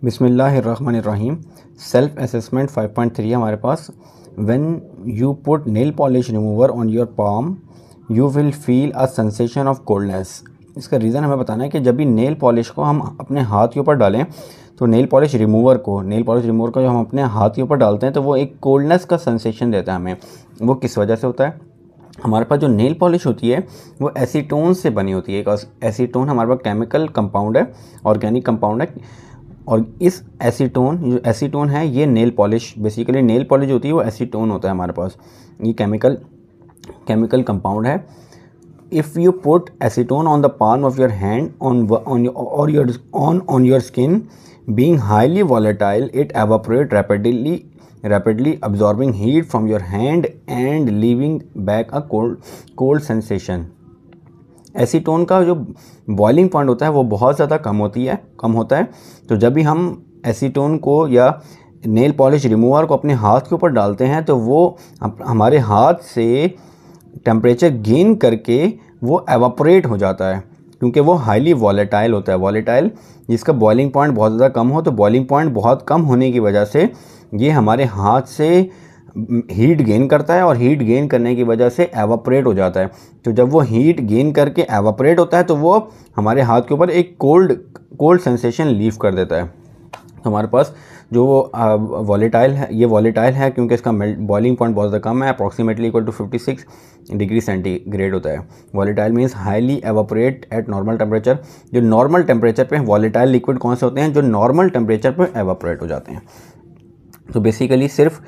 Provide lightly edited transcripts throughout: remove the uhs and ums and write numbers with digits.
बिस्मिल्लाहिर्रहमानिर्रहीम। Self assessment 5.3 हमारे पास। When you put nail polish remover on your palm you will feel a sensation of coldness. इसका reason हमें बताना है कि जब भी नेल पॉलिश को हम अपने हाथ के ऊपर डालें तो नेल पॉलिश रिमूवर को जो हम अपने हाथ के ऊपर डालते हैं तो वो एक कोल्डनेस का सेंसेशन देता है हमें। वो किस वजह से होता है? हमारे पास जो नेल पॉलिश होती है वो एसीटोन से बनी होती है। एक एसीटोन हमारे पास केमिकल कंपाउंड है, ऑर्गेनिक कंपाउंड है, और इस एसीटोन है ये nail polish, basically nail polish होती है वो एसीटोन होता है हमारे पास। ये केमिकल कंपाउंड है। If you put acetone on the palm of your hand on your skin being highly volatile it evaporate rapidly absorbing heat from your hand and leaving back a cold sensation। Acetone का जो boiling point होता है वो बहुत ज़्यादा कम होता है। तो जब भी हम एसीटोन को या नेल पॉलिश रिमूवर को अपने हाथ के ऊपर डालते हैं तो वो हमारे हाथ से टेम्परेचर गेन करके वो एवापोरेट हो जाता है, क्योंकि वो हाईली वॉलेटाइल होता है। वॉलेटाइल जिसका बॉइलिंग पॉइंट बहुत ज़्यादा कम हो, तो बॉइलिंग पॉइंट बहुत कम होने की वजह से ये हमारे हाथ से हीट गेन करता है और हीट गेन करने की वजह से एवापोरेट हो जाता है। तो जब वो हीट गेन करके एवापोरेट होता है तो वो हमारे हाथ के ऊपर एक कोल्ड सेंसेशन लीव कर देता है। तो हमारे पास जो वॉलेटाइल है, ये वॉलेटाइल है क्योंकि इसका बॉइलिंग पॉइंट बहुत ज़्यादा कम है, approximately equal to 56 degree centigrade होता है। Volatile means highly evaporate at normal temperature. जो नॉर्मल टेम्परेचर पे वॉलेटाइल लिक्विड कौन से होते हैं? जो नॉर्मल टेम्परेचर पे एवापोरेट हो जाते हैं। तो बेसिकली सिर्फ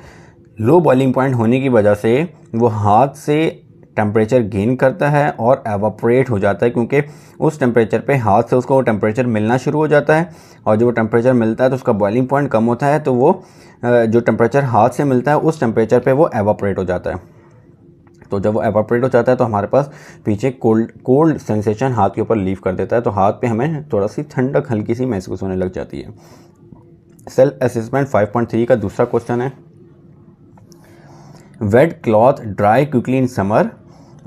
लो बॉइलिंग पॉइंट होने की वजह से वो हाथ से टेम्परेचर गेन करता है और एवापोरेट हो जाता है, क्योंकि उस टेम्परेचर पे हाथ से उसको टेम्परेचर मिलना शुरू हो जाता है, और जब वो टेम्परेचर मिलता है तो उसका बॉइलिंग पॉइंट कम होता है, तो वो जो टेम्परेचर हाथ से मिलता है उस टेम्परेचर पे वो एवापोरेट हो जाता है। तो जब वो एवापोरेट हो जाता है तो हमारे पास पीछे कोल्ड सेंसेशन हाथ के ऊपर लीव कर देता है, तो हाथ पे हमें थोड़ा सी ठंडक हल्की सी महसूस होने लग जाती है। सेल्फ असेसमेंट 5.3 का दूसरा क्वेश्चन है, wet cloth dry quickly in summer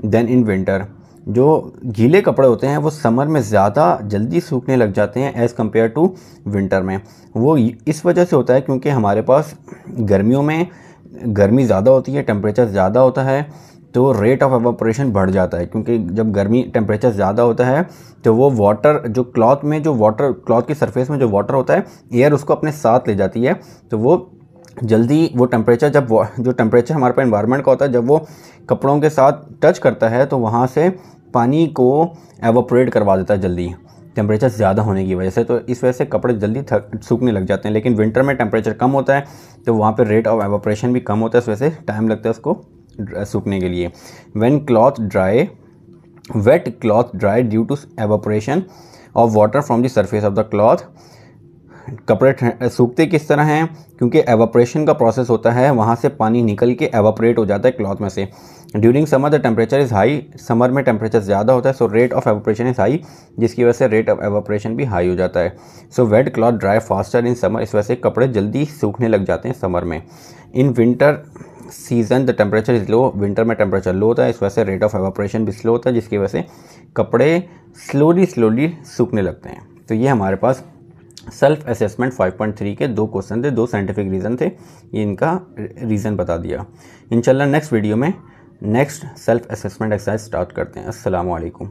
than in winter. जो गीले कपड़े होते हैं वो समर में ज़्यादा जल्दी सूखने लग जाते हैं एज़ कम्पेयर टू विंटर में। वो इस वजह से होता है क्योंकि हमारे पास गर्मियों में गर्मी ज़्यादा होती है, टेम्परेचर ज़्यादा होता है, तो रेट ऑफ एवापोरेशन बढ़ जाता है। क्योंकि जब गर्मी टेम्परेचर ज़्यादा होता है तो वो वाटर जो क्लॉथ की सरफेस में जो वाटर होता है, एयर उसको अपने साथ ले जाती है, तो वो जल्दी वो टेम्परेचर जो टेम्परेचर हमारे पास एनवायरनमेंट का होता है जब वो कपड़ों के साथ टच करता है तो वहाँ से पानी को एवापोरेट करवा देता है जल्दी, टेम्परेचर ज़्यादा होने की वजह से। तो इस वजह से कपड़े जल्दी सूखने लग जाते हैं। लेकिन विंटर में टेम्परेचर कम होता है तो वहाँ पे रेट ऑफ एवापोरेशन भी कम होता है, इस वजह से टाइम लगता है उसको सूखने के लिए। Wet cloth dry due to evaporation of water from the surface of the cloth. कपड़े सूखते किस तरह हैं? क्योंकि एवापोरेशन का प्रोसेस होता है, वहाँ से पानी निकल के एवापोरेट हो जाता है क्लॉथ में से। During summer the temperature is high, summer में टेम्परेचर ज़्यादा होता है, so rate of evaporation is high, जिसकी वजह से रेट ऑफ एवापोरेशन भी हाई हो जाता है। So wet cloth dry faster in summer, इस वजह से कपड़े जल्दी सूखने लग जाते हैं समर में। In winter season the temperature is low, winter में टेम्परेचर लो होता है, इस वजह से रेट ऑफ एवापोरेशन भी स्लो होता है, जिसकी वजह से कपड़े स्लोली सूखने लगते हैं। तो ये हमारे पास सेल्फ असेसमेंट 5.3 के दो क्वेश्चन थे, दो साइंटिफिक रीज़न थे, ये इनका रीज़न बता दिया। इंशाल्लाह नेक्स्ट वीडियो में next self assessment exercise start करते हैं। अस्सलाम वालेकुम।